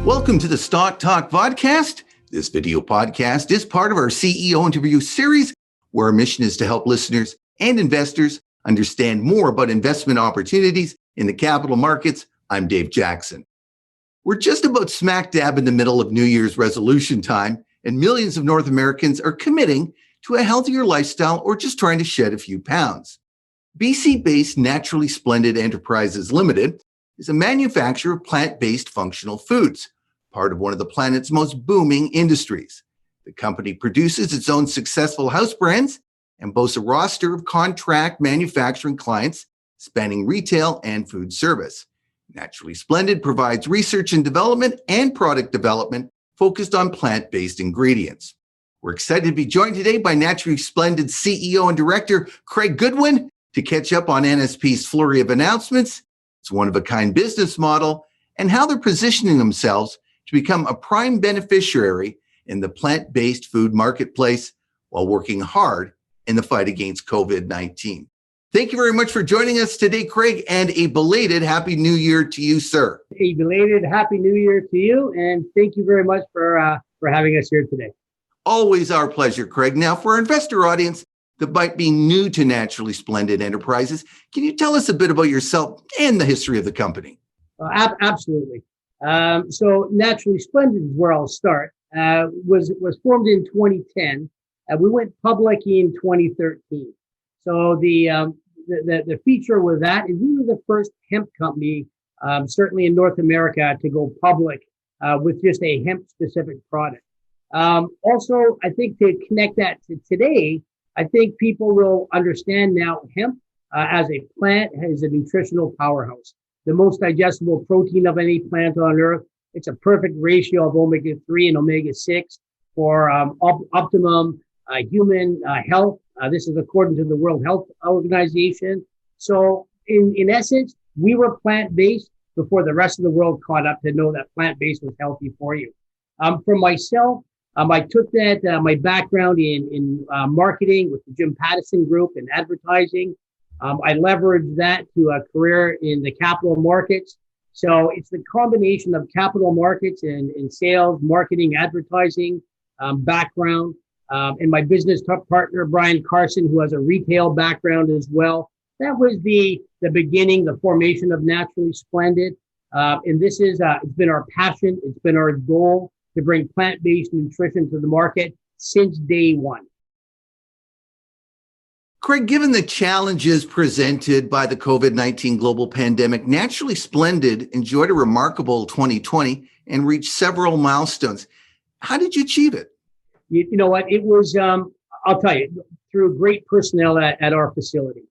Welcome to the Stock Talk Vodcast. This video podcast is part of our CEO interview series, where our mission is to help listeners and investors understand more about investment opportunities in the capital markets. I'm Dave Jackson. We're just about smack dab in the middle of New Year's resolution time, and millions of North Americans are committing to a healthier lifestyle or just trying to shed a few pounds. BC-based Naturally Splendid Enterprises Limited is a manufacturer of plant-based functional foods, part of one of the planet's most booming industries. The company produces its own successful house brands and boasts a roster of contract manufacturing clients spanning retail and food service. Naturally Splendid provides research and development and product development focused on plant-based ingredients. We're excited to be joined today by Naturally Splendid CEO and Director Craig Goodwin to catch up on NSP's flurry of announcements, its one-of-a-kind business model, and how they're positioning themselves to become a prime beneficiary in the plant-based food marketplace while working hard in the fight against COVID-19. Thank you very much for joining us today, Craig, and a belated Happy New Year to you, sir. A belated Happy New Year to you, and thank you very much for having us here today. Always our pleasure, Craig. Now, for our investor audience that might be new to Naturally Splendid Enterprises, can you tell us a bit about yourself and the history of the company? Absolutely. So Naturally Splendid is where I'll start. Was formed in 2010. We went public in 2013. So the feature with that is we were the first hemp company, certainly in North America, to go public with just a hemp-specific product. Also, I think to connect that to today, I think people will understand now hemp as a plant is a nutritional powerhouse. The most digestible protein of any plant on earth. It's a perfect ratio of omega-3 and omega-6 for optimum human health. This is according to the World Health Organization. So in essence, we were plant-based before the rest of the world caught up to know that plant-based was healthy for you. For myself, I took that, my background in marketing with the Jim Pattison Group and advertising. I leveraged that to a career in the capital markets. So it's the combination of capital markets and sales, marketing, advertising background. And my business partner, Brian Carson, who has a retail background as well. That was the beginning, the formation of Naturally Splendid. And this is, it's been our passion. It's been our goal to bring plant-based nutrition to the market since day one. Craig, given the challenges presented by the COVID-19 global pandemic, Naturally Splendid enjoyed a remarkable 2020 and reached several milestones. How did you achieve it? You know what? It was, I'll tell you, through great personnel at our facility.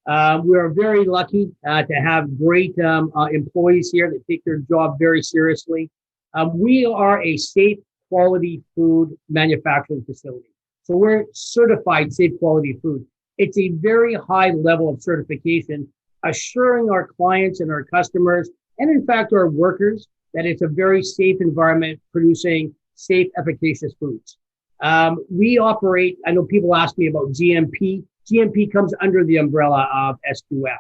We are very lucky to have great employees here that take their job very seriously. We are a safe quality food manufacturing facility. So we're certified safe quality food. It's a very high level of certification, assuring our clients and our customers, and in fact, our workers, that it's a very safe environment producing safe, efficacious foods. We operate, I know people ask me about GMP. GMP comes under the umbrella of SQF.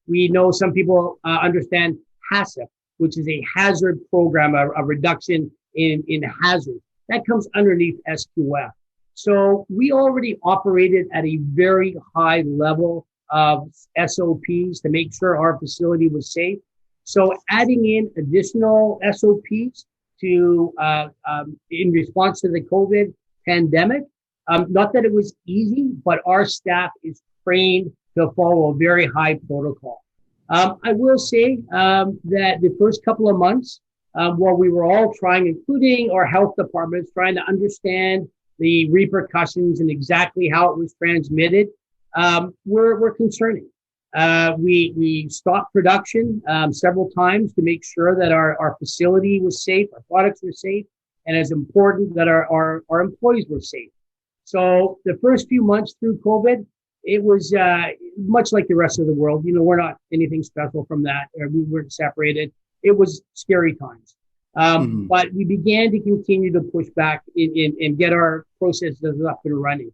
We know some people understand HACCP, which is a hazard program, a reduction in hazard. That comes underneath SQF. So we already operated at a very high level of SOPs to make sure our facility was safe. So adding in additional SOPs to in response to the COVID pandemic, not that it was easy, but our staff is trained to follow a very high protocol. I will say that the first couple of months, while we were all trying, including our health departments, trying to understand the repercussions and exactly how it was transmitted, were concerning. We stopped production several times to make sure that our facility was safe, our products were safe, and as important that our employees were safe. So the first few months through COVID, it was much like the rest of the world. You know, we're not anything special from that. We weren't separated. It was scary times. But we began to continue to push back and get our processes up and running.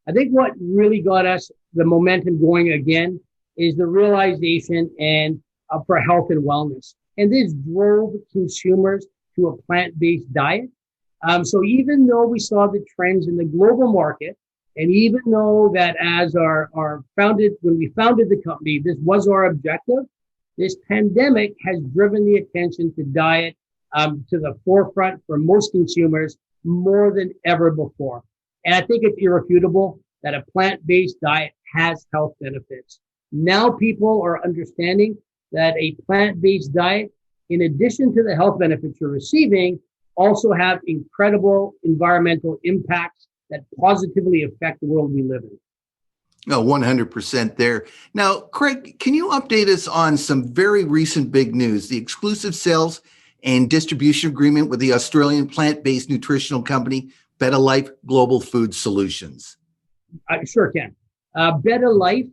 I think what really got us the momentum going again is the realization and for health and wellness. And this drove consumers to a plant-based diet. So even though we saw the trends in the global market, and even though that as when we founded the company, this was our objective, this pandemic has driven the attention to diet to the forefront for most consumers more than ever before. And I think it's irrefutable that a plant-based diet has health benefits. Now people are understanding that a plant-based diet, in addition to the health benefits you're receiving, also have incredible environmental impacts that positively affect the world we live in. Oh, 100% there. Now, Craig, can you update us on some very recent big news, the exclusive sales and distribution agreement with the Australian plant-based nutritional company, Better Life Global Food Solutions? I sure can. Better Life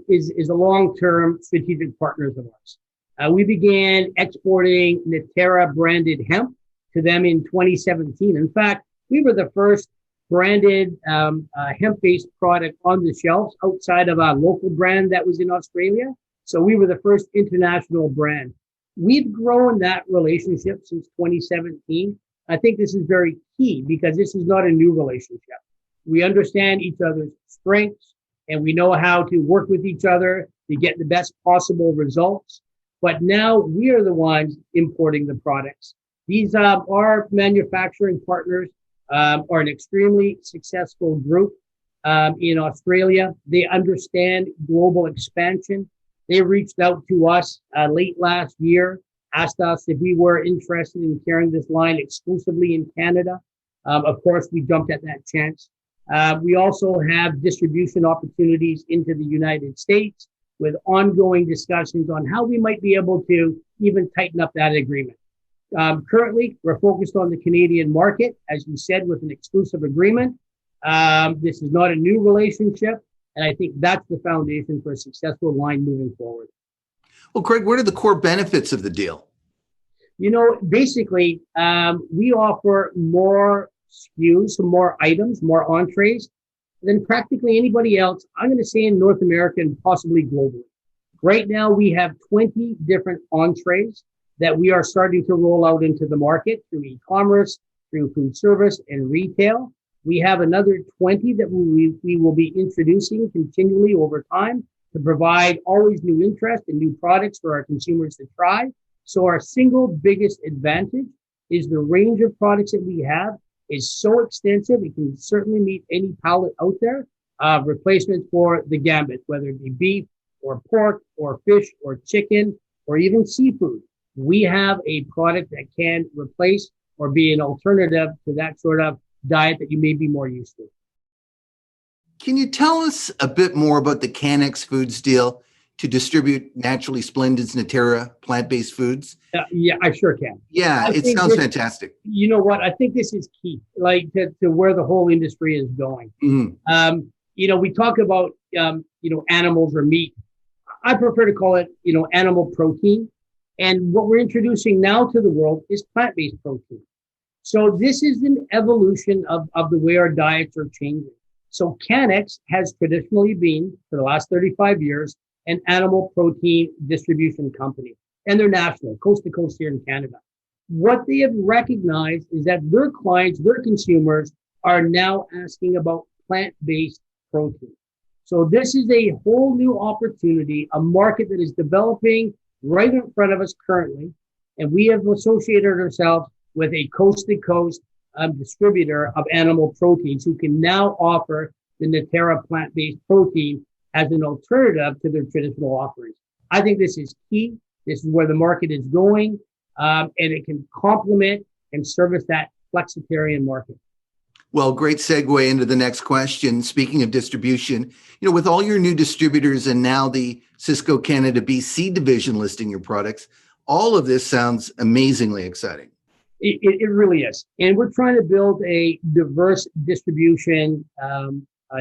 is a long-term strategic partner of ours. We began exporting Natera branded hemp to them in 2017. In fact, we were the first branded hemp-based product on the shelves outside of our local brand that was in Australia. So we were the first international brand. We've grown that relationship since 2017. I think this is very key because this is not a new relationship. We understand each other's strengths and we know how to work with each other to get the best possible results. But now we are the ones importing the products. These our manufacturing partners are an extremely successful group in Australia. They understand global expansion. They reached out to us late last year, asked us if we were interested in carrying this line exclusively in Canada. Of course, we jumped at that chance. We also have distribution opportunities into the United States with ongoing discussions on how we might be able to even tighten up that agreement. Currently, we're focused on the Canadian market, as you said, with an exclusive agreement. This is not a new relationship, and I think that's the foundation for a successful line moving forward. Well, Craig, what are the core benefits of the deal? You know, basically, we offer more SKUs, more items, more entrees than practically anybody else, I'm going to say in North America and possibly globally. Right now, we have 20 different entrees that we are starting to roll out into the market through e-commerce, through food service and retail. We have another 20 that we will be introducing continually over time to provide always new interest and new products for our consumers to try. So our single biggest advantage is the range of products that we have is so extensive, it can certainly meet any palate out there. Replacement for the gambit, whether it be beef or pork or fish or chicken or even seafood. We have a product that can replace or be an alternative to that sort of diet that you may be more used to. Can you tell us a bit more about the Canex Foods deal to distribute Naturally Splendid's Natera plant-based foods? Yeah, I sure can. Yeah, it sounds fantastic. You know what? I think this is key, like to where the whole industry is going. Mm-hmm. You know, we talk about, animals or meat. I prefer to call it, animal protein. And what we're introducing now to the world is plant-based protein. So this is an evolution of the way our diets are changing. So Canex has traditionally been, for the last 35 years, an animal protein distribution company. And they're national, coast to coast here in Canada. What they have recognized is that their clients, their consumers, are now asking about plant-based protein. So this is a whole new opportunity, a market that is developing right in front of us currently. And we have associated ourselves with a coast-to-coast distributor of animal proteins who can now offer the Natera plant-based protein as an alternative to their traditional offerings. I think this is key. This is where the market is going, and it can complement and service that flexitarian market. Well, great segue into the next question. Speaking of distribution, with all your new distributors and now the Cisco Canada BC division listing your products, all of this sounds amazingly exciting. It really is. And we're trying to build a diverse distribution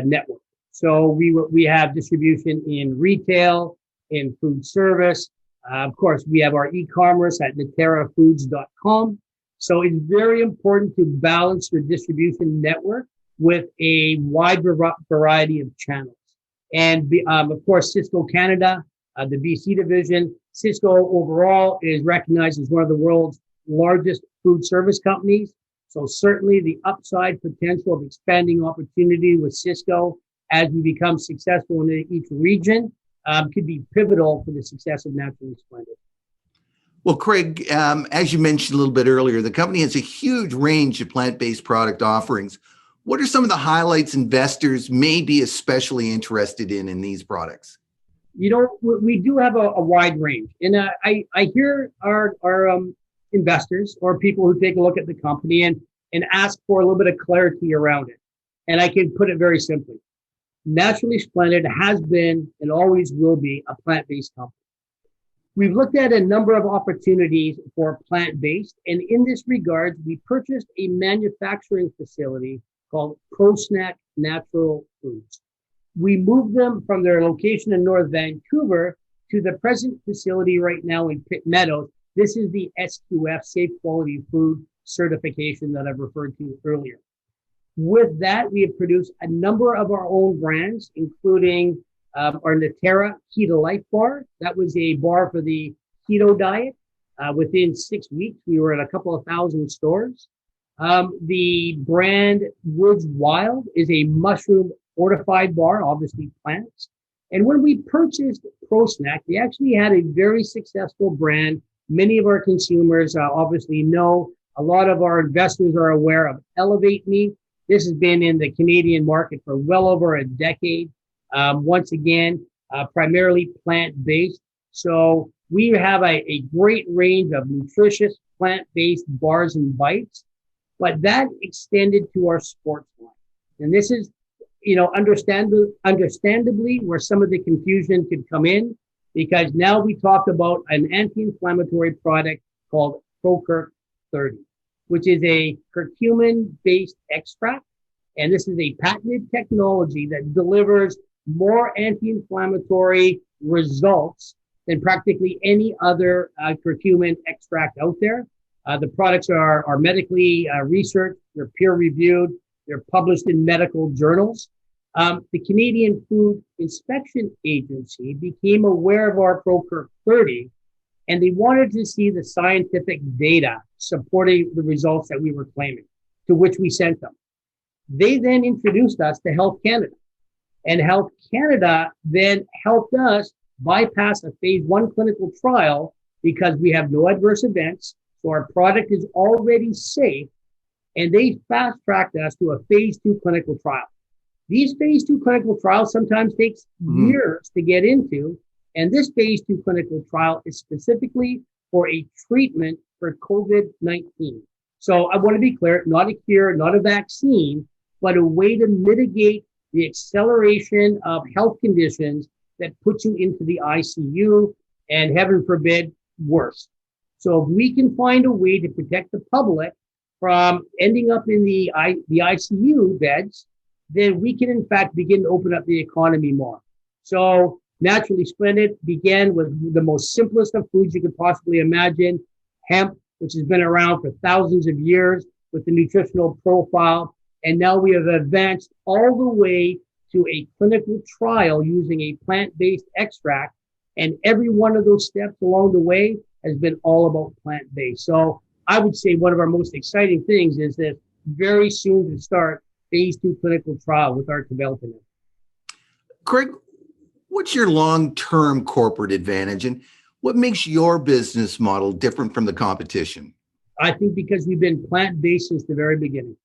network. So we have distribution in retail, in food service. Of course, we have our e-commerce at naterafoods.com. So it's very important to balance your distribution network with a wide variety of channels. And of course, Cisco Canada, the BC division, Cisco overall is recognized as one of the world's largest food service companies. So certainly the upside potential of expanding opportunity with Cisco as we become successful in each region could be pivotal for the success of Naturally Splendid. Well, Craig, as you mentioned a little bit earlier, the company has a huge range of plant-based product offerings. What are some of the highlights investors may be especially interested in these products? You know, we do have a wide range. And I hear our investors or people who take a look at the company and ask for a little bit of clarity around it. And I can put it very simply. Naturally Splendid has been and always will be a plant-based company. We've looked at a number of opportunities for plant-based, and in this regard, we purchased a manufacturing facility called ProSnack Natural Foods. We moved them from their location in North Vancouver to the present facility right now in Pitt Meadows. This is the SQF, Safe Quality Food certification that I've referred to earlier. With that, we have produced a number of our own brands, including our Natera Keto Life Bar. That was a bar for the keto diet. Within 6 weeks, we were at a couple of thousand stores. The brand Woods Wild is a mushroom fortified bar, obviously plants. And when we purchased ProSnack, they actually had a very successful brand. Many of our consumers obviously know. A lot of our investors are aware of Elevate Me. This has been in the Canadian market for well over a decade. Once again, primarily plant-based. So we have a great range of nutritious plant-based bars and bites, but that extended to our sports line. And this is, understandably where some of the confusion could come in, because now we talk about an anti-inflammatory product called ProCurc 30, which is a curcumin-based extract. And this is a patented technology that delivers more anti-inflammatory results than practically any other curcumin extract out there. The products are medically researched, they're peer-reviewed, they're published in medical journals. The Canadian Food Inspection Agency became aware of our ProCurc 30, and they wanted to see the scientific data supporting the results that we were claiming, to which we sent them. They then introduced us to Health Canada. And Health Canada then helped us bypass a phase 1 clinical trial because we have no adverse events. So our product is already safe. And they fast-tracked us to a phase 2 clinical trial. These phase 2 clinical trials sometimes takes years to get into. And this phase 2 clinical trial is specifically for a treatment for COVID-19. So I want to be clear, not a cure, not a vaccine, but a way to mitigate the acceleration of health conditions that put you into the ICU and, heaven forbid, worse. So if we can find a way to protect the public from ending up in the ICU beds, then we can, in fact, begin to open up the economy more. So Naturally Splendid began with the most simplest of foods you could possibly imagine, hemp, which has been around for thousands of years with the nutritional profile. And now we have advanced all the way to a clinical trial using a plant-based extract. And every one of those steps along the way has been all about plant-based. So I would say one of our most exciting things is that very soon to start phase 2 clinical trial with our development. Craig, what's your long-term corporate advantage and what makes your business model different from the competition? I think because we've been plant-based since the very beginning.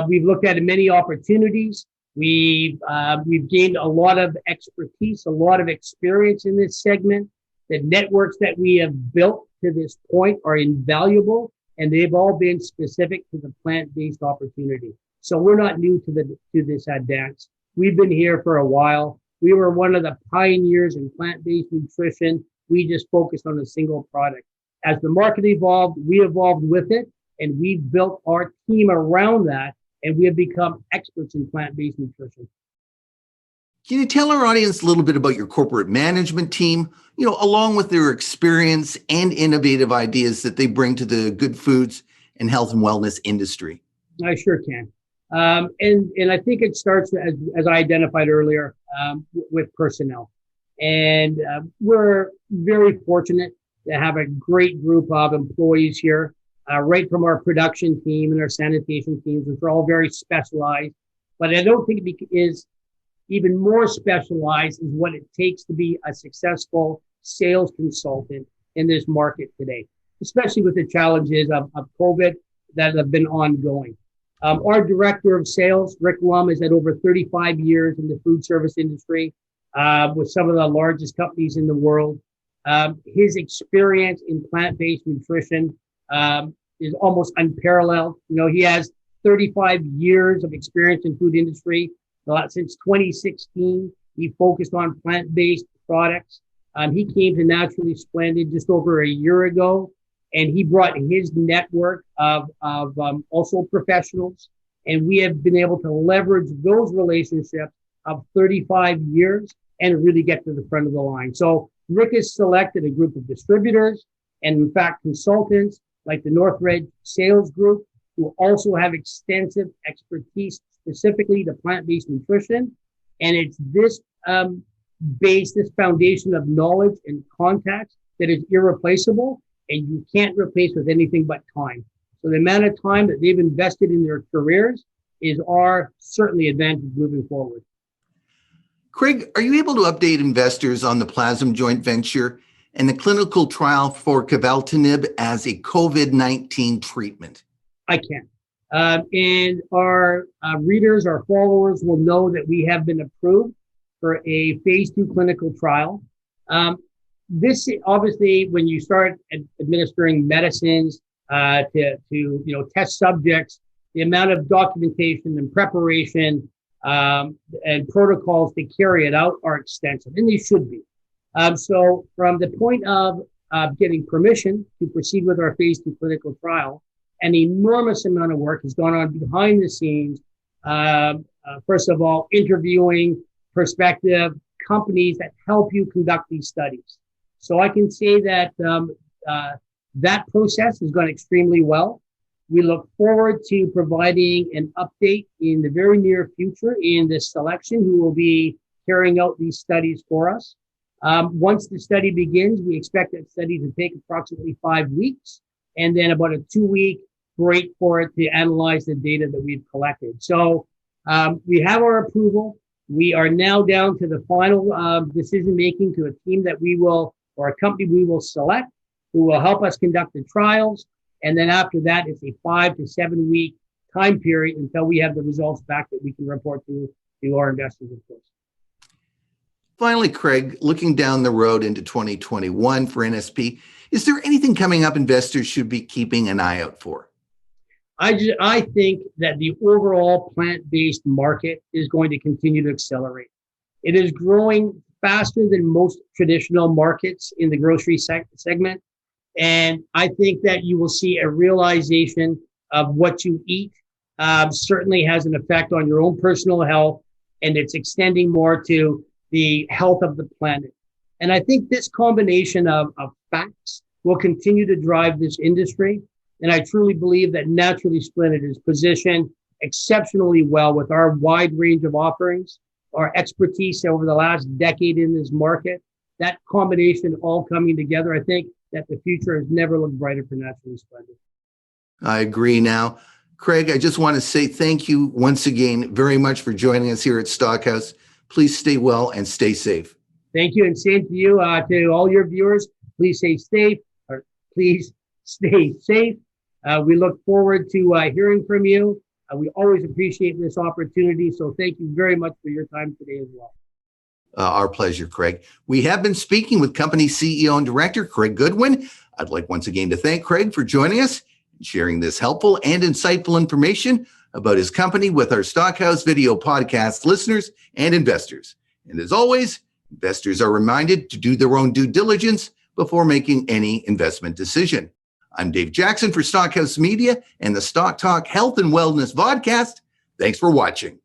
We've looked at many opportunities. We've gained a lot of expertise, a lot of experience in this segment. The networks that we have built to this point are invaluable, and they've all been specific to the plant-based opportunity. So we're not new to this dance. We've been here for a while. We were one of the pioneers in plant-based nutrition. We just focused on a single product. As the market evolved, we evolved with it, and we've built our team around that, and we have become experts in plant-based nutrition. Can you tell our audience a little bit about your corporate management team, along with their experience and innovative ideas that they bring to the good foods and health and wellness industry? I sure can. And I think it starts, as I identified earlier, with personnel. And we're very fortunate to have a great group of employees here. right from our production team and our sanitation teams, which are all very specialized. But I don't think it is even more specialized is what it takes to be a successful sales consultant in this market today, especially with the challenges of COVID that have been ongoing. Our director of sales, Rick Lum, has had over 35 years in the food service industry with some of the largest companies in the world. His experience in plant-based nutrition is almost unparalleled. You know, he has 35 years of experience in food industry. Since 2016, he focused on plant-based products. He came to Naturally Splendid just over a year ago, and he brought his network of also professionals, and we have been able to leverage those relationships of 35 years and really get to the front of the line. So Rick has selected a group of distributors and, in fact, consultants like the Northridge Sales Group, who also have extensive expertise specifically to plant-based nutrition. And it's this this foundation of knowledge and contacts that is irreplaceable, and you can't replace with anything but time. So the amount of time that they've invested in their careers is our certainly advantage moving forward. Craig, are you able to update investors on the Plasm joint venture and the clinical trial for caveltinib as a COVID-19 treatment? I can. And our readers, our followers will know that we have been approved for a phase 2 clinical trial. This obviously, when you start administering medicines to test subjects, the amount of documentation and preparation and protocols to carry it out are extensive, and they should be. So from the point of getting permission to proceed with our phase 2 clinical trial, an enormous amount of work has gone on behind the scenes. First of all, interviewing prospective companies that help you conduct these studies. So I can say that that process has gone extremely well. We look forward to providing an update in the very near future in the selection who will be carrying out these studies for us. Once the study begins, we expect that study to take approximately 5 weeks and then about a 2-week break for it to analyze the data that we've collected. So we have our approval. We are now down to the final decision making to a team that we will, or a company we will select, who will help us conduct the trials. And then after that, it's a 5 to 7 week time period until we have the results back that we can report to our investors, of course. Finally, Craig, looking down the road into 2021 for NSP, is there anything coming up investors should be keeping an eye out for? I think that the overall plant-based market is going to continue to accelerate. It is growing faster than most traditional markets in the grocery segment. And I think that you will see a realization of what you eat certainly has an effect on your own personal health, and it's extending more to the health of the planet. And I think this combination of facts will continue to drive this industry. And I truly believe that Naturally Splendid is positioned exceptionally well with our wide range of offerings, our expertise over the last decade in this market. That combination all coming together, I think that the future has never looked brighter for Naturally Splendid. I agree now. Craig, I just want to say thank you once again very much for joining us here at Stockhouse. Please stay well and stay safe. Thank you, and same to you, to all your viewers. Please stay safe. We look forward to hearing from you. We always appreciate this opportunity, so thank you very much for your time today as well. Our pleasure, Craig. We have been speaking with company CEO and director, Craig Goodwin. I'd like once again to thank Craig for joining us and sharing this helpful and insightful information about his company with our Stockhouse video podcast listeners and investors. And as always, investors are reminded to do their own due diligence before making any investment decision. I'm Dave Jackson for Stockhouse Media and the Stock Talk Health and Wellness Vodcast. Thanks for watching.